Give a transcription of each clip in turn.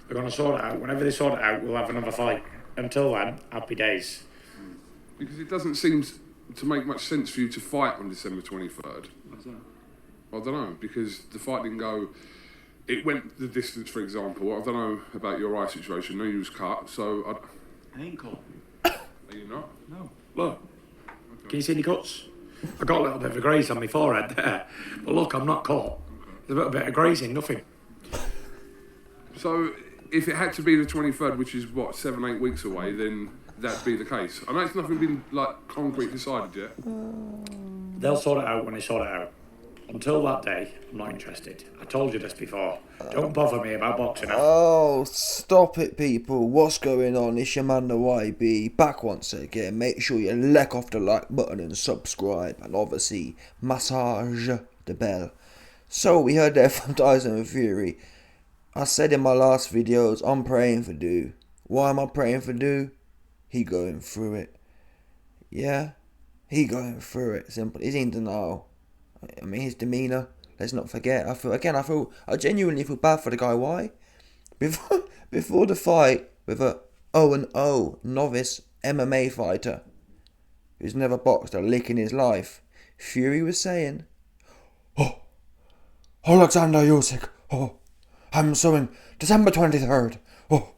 They're going to sort it out. Whenever they sort it out, we'll have another fight. Until then, happy days. Because it doesn't seem to make much sense for you to fight on December 23rd. What's that? I don't know, because the fight didn't go... It went the distance, for example. I don't know about your eye situation. I know you was cut, so... I ain't caught. Are you not? No. Look. Can you see any cuts? I got a little bit of a graze on my forehead there. But look, I'm not caught. There's a little bit of grazing, nothing. So, if it had to be the 23rd, which is, what, 7-8 weeks away, then that'd be the case. I know it's nothing been, like, concrete decided yet. They'll sort it out when they sort it out. Until that day, I'm not interested. I told you this before. Don't bother me about boxing. Oh, stop it, people. What's going on? It's your man, the YB, back once again. Make sure you lick off the like button and subscribe. And obviously, massage the bell. So, we heard there from Tyson Fury. I said in my last videos, I'm praying for Du. Why am I praying for Du? He going through it. Yeah? He going through it. Simple. He's in denial. I mean, his demeanour, let's not forget. I genuinely feel bad for the guy. Why? Before the fight with a 0-0 novice MMA fighter who's never boxed a lick in his life, Fury was saying, "Oh, Alexander Usyk, oh, I'm suing December 23rd. Oh,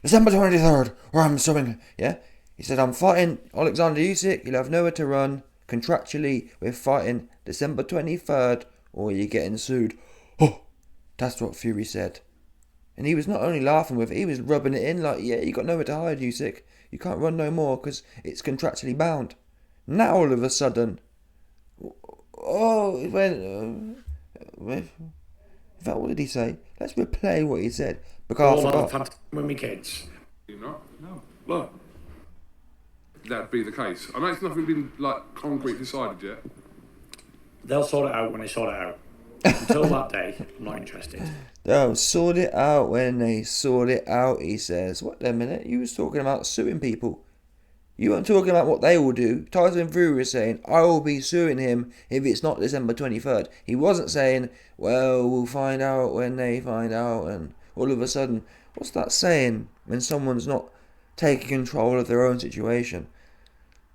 December 23rd, or I'm suing." Yeah? He said, "I'm fighting Alexander Usyk, you'll have nowhere to run. Contractually, we're fighting December 23rd, or you're getting sued." Oh, that's what Fury said. And he was not only laughing with it, he was rubbing it in like, yeah, you got nowhere to hide, Usyk. You can't run no more because it's contractually bound. Now all of a sudden, it went, in fact, what did he say? Let's replay what he said. Because I forgot. With me kids. You not? No. Look. That'd be the case. I know it's nothing been, like, concrete decided yet. They'll sort it out when they sort it out. Until that day, I'm not interested. They'll sort it out when they sort it out, he says. What the minute? You was talking about suing people. You weren't talking about what they will do. Tyson Fury was saying, I will be suing him if it's not December 23rd. He wasn't saying, well, we'll find out when they find out, and all of a sudden, what's that saying when someone's not taking control of their own situation?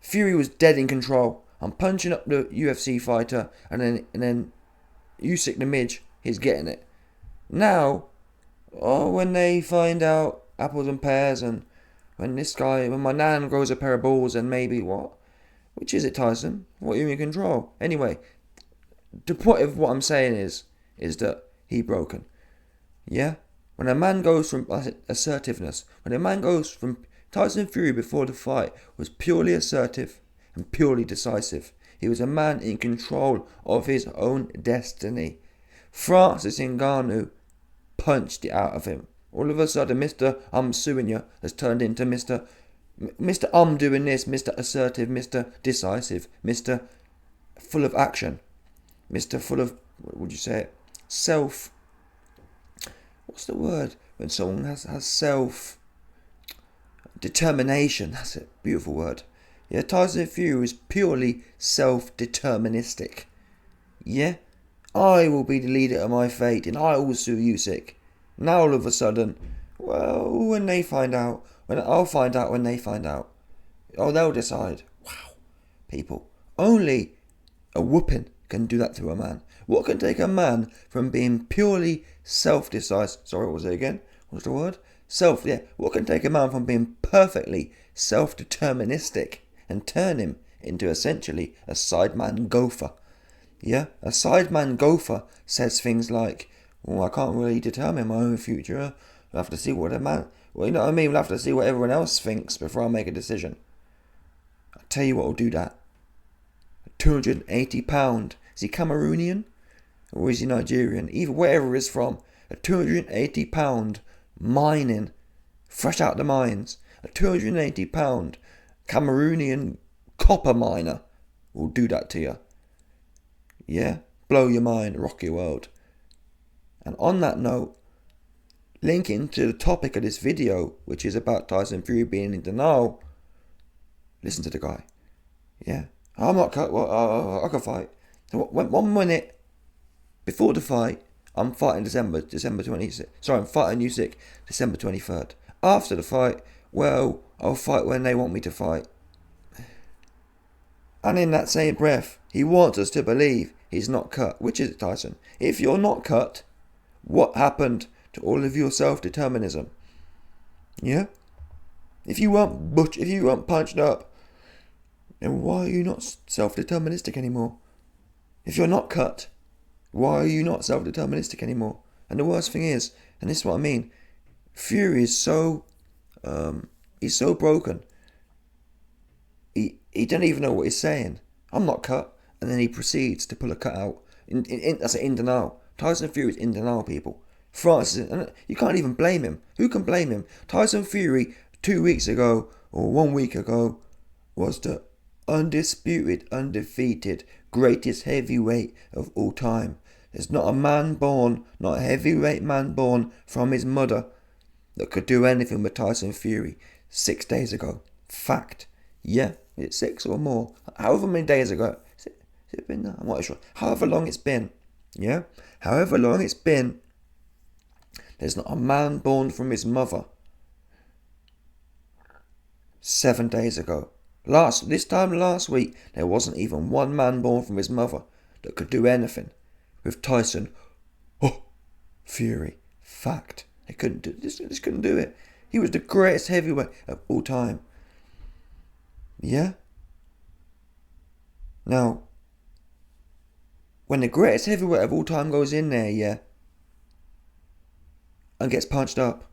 Fury was dead in control. I'm punching up the UFC fighter, and then Usyk the midge, he's getting it. Now, when they find out apples and pears, and when my nan grows a pair of balls, and maybe what? Which is it, Tyson? What are you in control? Anyway, the point of what I'm saying is that he broken. Yeah? When a man goes from assertiveness, when a man goes from Tyson Fury before the fight was purely assertive and purely decisive. He was a man in control of his own destiny. Francis Ngannou punched it out of him. All of a sudden, Mr. I'm suing you has turned into Mr. I'm doing this, Mr. Assertive, Mr. Decisive, Mr. Full of action, Mr. Full of, what would you say it? Self. What's the word? When someone has self. Determination, that's it, beautiful word. Yeah, Tyson Fury is purely self-deterministic. Yeah, I will be the leader of my fate and I will sue Usyk. Now all of a sudden, well, when they find out, I'll find out when they find out. Oh, they'll decide. Wow, people, only a whooping can do that to a man. What can take a man from being purely self-decisive, sorry, what was it again? What's the word? What can take a man from being perfectly self-deterministic and turn him into essentially a sideman gopher? Yeah, a sideman gopher says things like, well, I can't really determine my own future. I'll have to see what a man, well, you know what I mean? We'll have to see what everyone else thinks before I make a decision. I'll tell you what will do that. 280 pound. Is he Cameroonian? Or is he Nigerian? Either wherever he's from. A 280 pound mining, fresh out the mines, a 280 pound Cameroonian copper miner will do that to you. Yeah? Blow your mind, rock your world. And on that note, linking to the topic of this video, which is about Tyson Fury being in denial, listen to the guy. Yeah? I can fight. So 1 minute before the fight, I'm fighting December 26th. Sorry, I'm fighting Usyk December 23rd. After the fight, well, I'll fight when they want me to fight. And in that same breath, he wants us to believe he's not cut. Which is it, Tyson? If you're not cut, what happened to all of your self-determinism? Yeah? If you weren't punched up, then why are you not self-deterministic anymore? If you're not cut, why are you not self-deterministic anymore? And the worst thing is, and this is what I mean, Fury is so, he's so broken. He don't even know what he's saying. I'm not cut. And then he proceeds to pull a cut out. That's in denial. Tyson Fury is in denial, people. Francis, you can't even blame him. Who can blame him? Tyson Fury 2 weeks ago, or 1 week ago, was the undisputed, undefeated, greatest heavyweight of all time. There's not a heavyweight man born from his mother that could do anything with Tyson Fury 6 days ago. Fact. Yeah, it's 6 or more. However many days ago. Has it been that? I'm not sure. However long it's been. Yeah? However long it's been, there's not a man born from his mother 7 days ago. This time last week, there wasn't even one man born from his mother that could do anything with Tyson Fury. Fact. They couldn't do this. Just couldn't do it. He was the greatest heavyweight of all time. Yeah? Now, when the greatest heavyweight of all time goes in there, yeah, and gets punched up,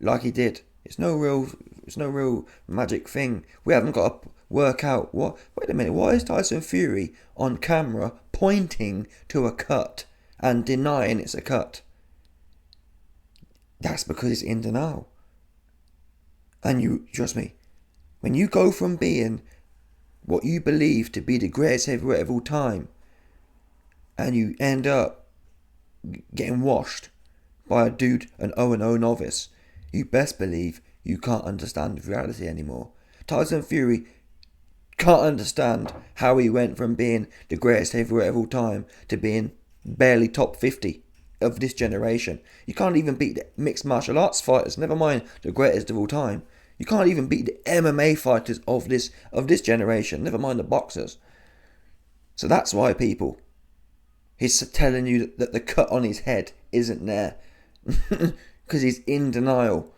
like he did, it's no real magic thing. We haven't got to work out what. Wait a minute, why is Tyson Fury on camera pointing to a cut and denying it's a cut? That's because it's in denial. And you trust me, when you go from being what you believe to be the greatest heavyweight of all time, and you end up getting washed by an 0-0 novice, you best believe you can't understand reality anymore. Tyson Fury can't understand how he went from being the greatest heavyweight of all time to being barely top 50 of this generation. You can't even beat the mixed martial arts fighters, never mind the greatest of all time. You can't even beat the MMA fighters of this generation, never mind the boxers. So that's why, people, he's telling you that the cut on his head isn't there. Because he's in denial.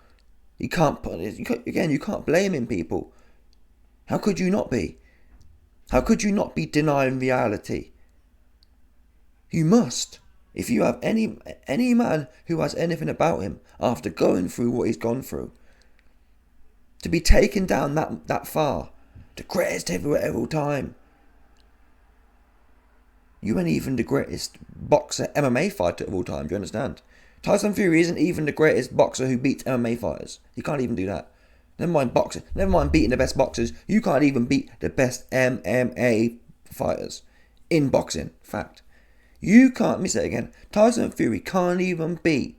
You can't blame him, people. How could you not be? How could you not be denying reality? You must. If you have any man who has anything about him after going through what he's gone through, to be taken down that far, the greatest heavyweight of all time. You ain't even the greatest boxer, MMA fighter of all time, do you understand? Tyson Fury isn't even the greatest boxer who beats MMA fighters. You can't even do that. Never mind boxing. Never mind beating the best boxers. You can't even beat the best MMA fighters in boxing. Fact. You can't, let me say it again. Tyson Fury can't even beat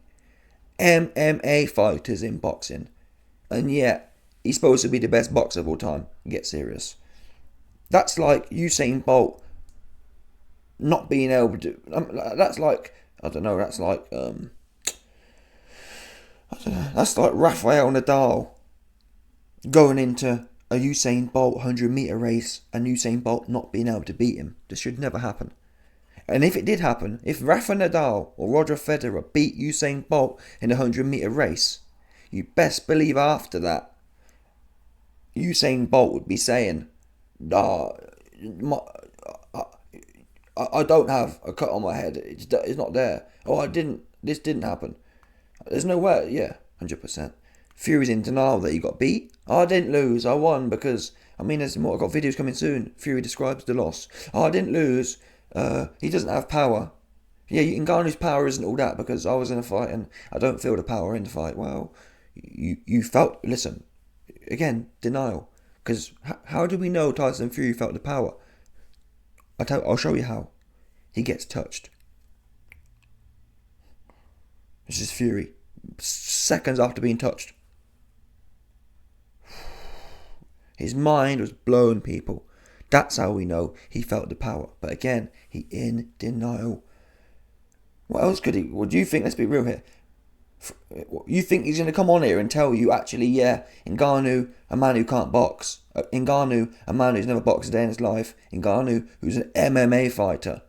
MMA fighters in boxing. And yet, he's supposed to be the best boxer of all time. Get serious. That's like Usain Bolt not being able to. That's like That's like Rafael Nadal going into a Usain Bolt 100-meter race and Usain Bolt not being able to beat him. This should never happen. And if it did happen, if Rafa Nadal or Roger Federer beat Usain Bolt in a 100-meter race, you best believe after that, Usain Bolt would be saying, I don't have a cut on my head. It's not there. This didn't happen. There's no way. Yeah, 100%. Fury's in denial that he got beat. I didn't lose. I won because, there's more. I've got videos coming soon. Fury describes the loss. I didn't lose. He doesn't have power. Yeah, Ngannou's power isn't all that because I was in a fight and I don't feel the power in the fight. Well, you felt, listen, again, denial. Because how do we know Tyson Fury felt the power? I'll show you how. He gets touched. This is Fury. Seconds after being touched. His mind was blown, people. That's how we know he felt the power. But again, he in denial. What else could he? What do you think? Let's be real here. You think he's going to come on here and tell you, actually, yeah, Ngannou, a man who can't box. Ngannou, a man who's never boxed a day in his life. Ngannou, who's an MMA fighter,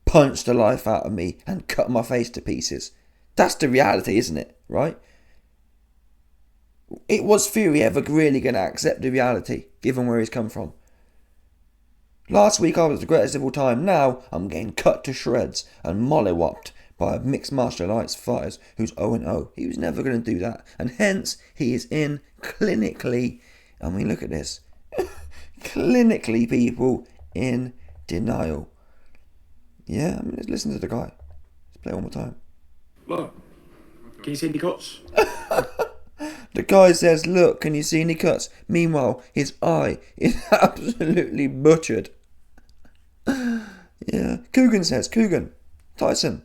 punched the life out of me and cut my face to pieces. That's the reality, isn't it? Right? Was Fury ever really going to accept the reality, given where he's come from? Last week I was the greatest of all time. Now I'm getting cut to shreds and mollywopped by a mixed martial arts fighter who's 0-0. He was never going to do that. And hence, he is in clinically, I mean, look at this. Clinically, people, in denial. Yeah, I mean, let's listen to the guy. Let's play it one more time. Look, can you see any cuts? The guy says, look, can you see any cuts? Meanwhile, his eye is absolutely butchered. Yeah. Coogan says, Tyson,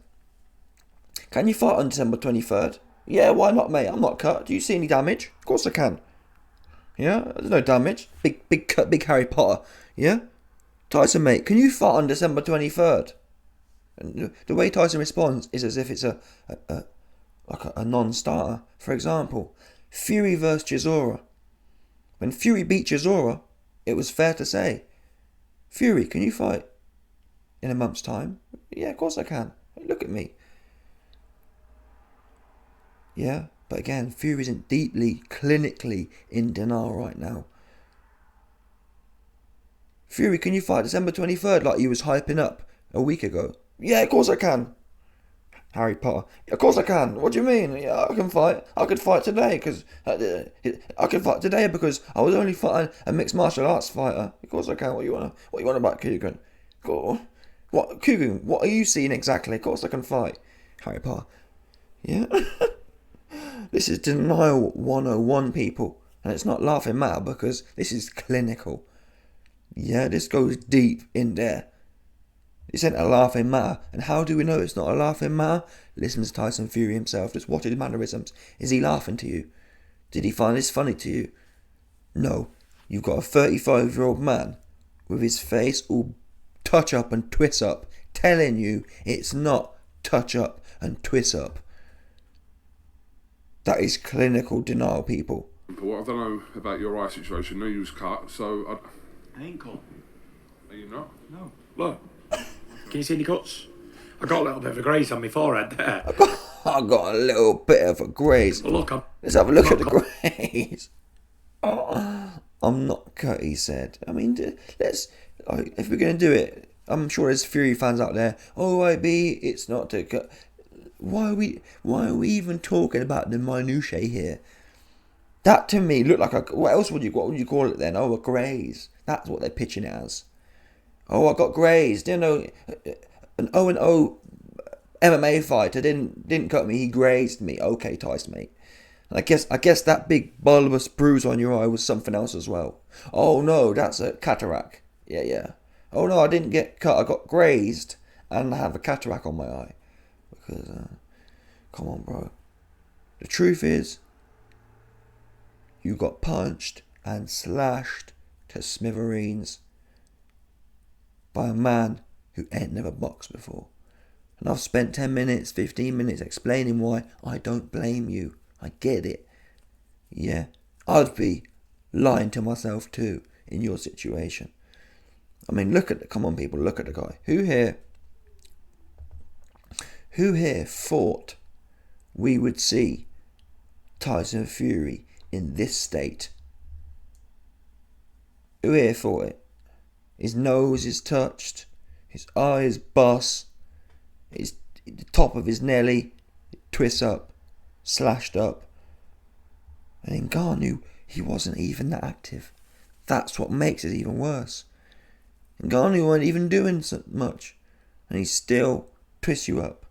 can you fight on December 23rd? Yeah, why not, mate? I'm not cut. Do you see any damage? Of course I can. Yeah, there's no damage. Big cut, big Harry Potter. Yeah? Tyson, mate, can you fight on December 23rd? And the way Tyson responds is as if it's a non-starter. For example, Fury versus Chisora. When Fury beat Chisora, it was fair to say, Fury, can you fight in a month's time? Yeah, of course I can. Look at me. Yeah, but again, Fury isn't deeply, clinically in denial right now. Fury, can you fight December 23rd like you was hyping up a week ago? Yeah, of course I can. Harry Potter. Of course I can. What do you mean? Yeah, I can fight. I could fight today because I was only fighting a mixed martial arts fighter. Of course I can. What you want about Coogan? What Coogan? What are you seeing exactly? Of course I can fight. Harry Potter. Yeah. This is denial 101, people, and it's not laughing matter because this is clinical. Yeah, this goes deep in there. This ain't a laughing matter. And how do we know it's not a laughing matter? Listen to Tyson Fury himself. Just watch his mannerisms. Is he laughing to you? Did he find this funny to you? No. You've got a 35-year-old man with his face all touch up and twist up telling you it's not touch up and twist up. That is clinical denial, people. What I don't know about your eye situation. I know you was cut, so I ain't cut. Are you not? No. Look, can you see any cuts? I got a little bit of a graze on my forehead there. I got a little bit of a graze. Well, look, let's have a look at the graze. Oh, I'm not cut, he said. I mean, if we're going to do it, I'm sure there's Fury fans out there. Oh, it's not to cut. Why are we even talking about the minutiae here? That to me looked like what would you call it then? Oh, a graze. That's what they're pitching it as. Oh, I got grazed. You know, an 0-0 MMA fighter didn't cut me. He grazed me. Okay, Tyson, mate. And I guess that big bulbous bruise on your eye was something else as well. Oh no, that's a cataract. Yeah. Oh no, I didn't get cut. I got grazed and I have a cataract on my eye. Because, come on, bro. The truth is, you got punched and slashed to smithereens by a man who ain't never boxed before. And I've spent 10 minutes, 15 minutes explaining why. I don't blame you. I get it. Yeah, I'd be lying to myself too in your situation. I mean, come on, people, look at the guy. Who here thought we would see Tyson Fury in this state? Who here thought it? His nose is touched, his eye is bust, the top of his nelly twists up, slashed up. And Ngannou, he wasn't even that active. That's what makes it even worse. Ngannou weren't even doing so much, and he still twists you up.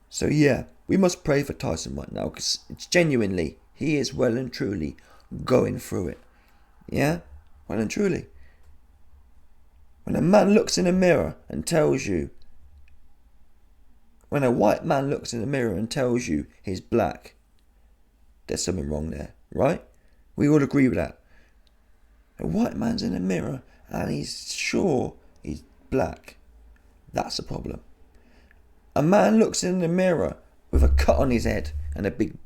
So yeah, we must pray for Tyson right now, because it's genuinely, he is well and truly going through it. Yeah? Well and truly. When a man looks in a mirror and tells you, when a white man looks in the mirror and tells you he's black, there's something wrong there, right? We all agree with that. A white man's in a mirror and he's sure he's black. That's a problem. A man looks in the mirror with a cut on his head and a big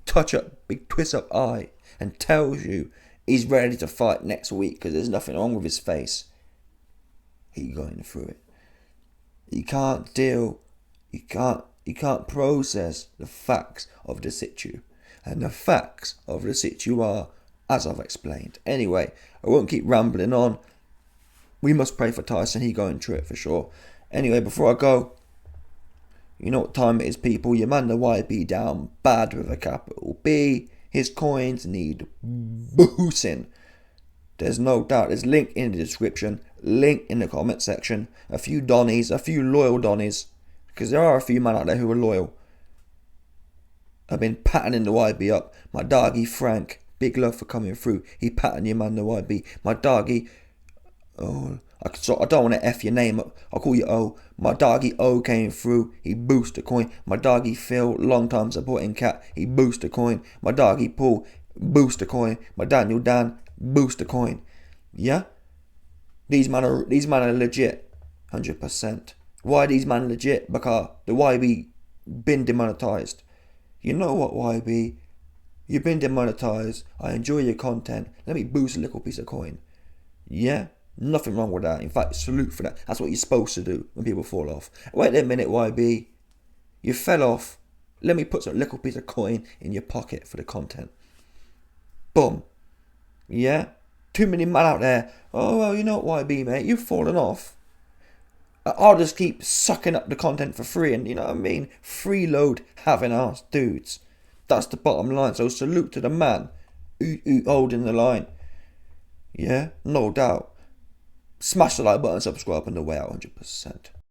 big twist up eye and tells you he's ready to fight next week because there's nothing wrong with his face. He's going through it. You can't process the facts of the situ. And the facts of the situ are, as I've explained. Anyway, I won't keep rambling on. We must pray for Tyson. He's going through it for sure. Anyway, before I go, you know what time it is, people. Your man the YB down bad with a capital B. His coins need boosting. There's no doubt. There's link in the description, link in the comment section. A few Donnies, a few loyal Donnies, because there are a few men out there who are loyal. I've been patterning the YB up. My doggy Frank, big love for coming through. He patterned your man the YB. My doggy, I don't want to F your name up. I'll call you O. My doggy O came through. He boosted coin. My doggy Phil, long time supporting cat. He boosted coin. My doggy Paul, booster coin. My Daniel Dan, booster coin. Yeah? These man are legit. 100%. Why are these man legit? Because the YB been demonetized. You know what, YB? You've been demonetized. I enjoy your content. Let me boost a little piece of coin. Yeah? Nothing wrong with that. In fact, salute for that. That's what you're supposed to do when people fall off. Wait a minute, YB. You fell off. Let me put some little piece of coin in your pocket for the content. Boom. Yeah? Too many men out there. Oh, well, you know what, YB, mate? You've fallen off. I'll just keep sucking up the content for free. And you know what I mean? Freeload having ass dudes. That's the bottom line. So salute to the man who holding the line. Yeah? No doubt. Smash the like button, subscribe on the way out 100%.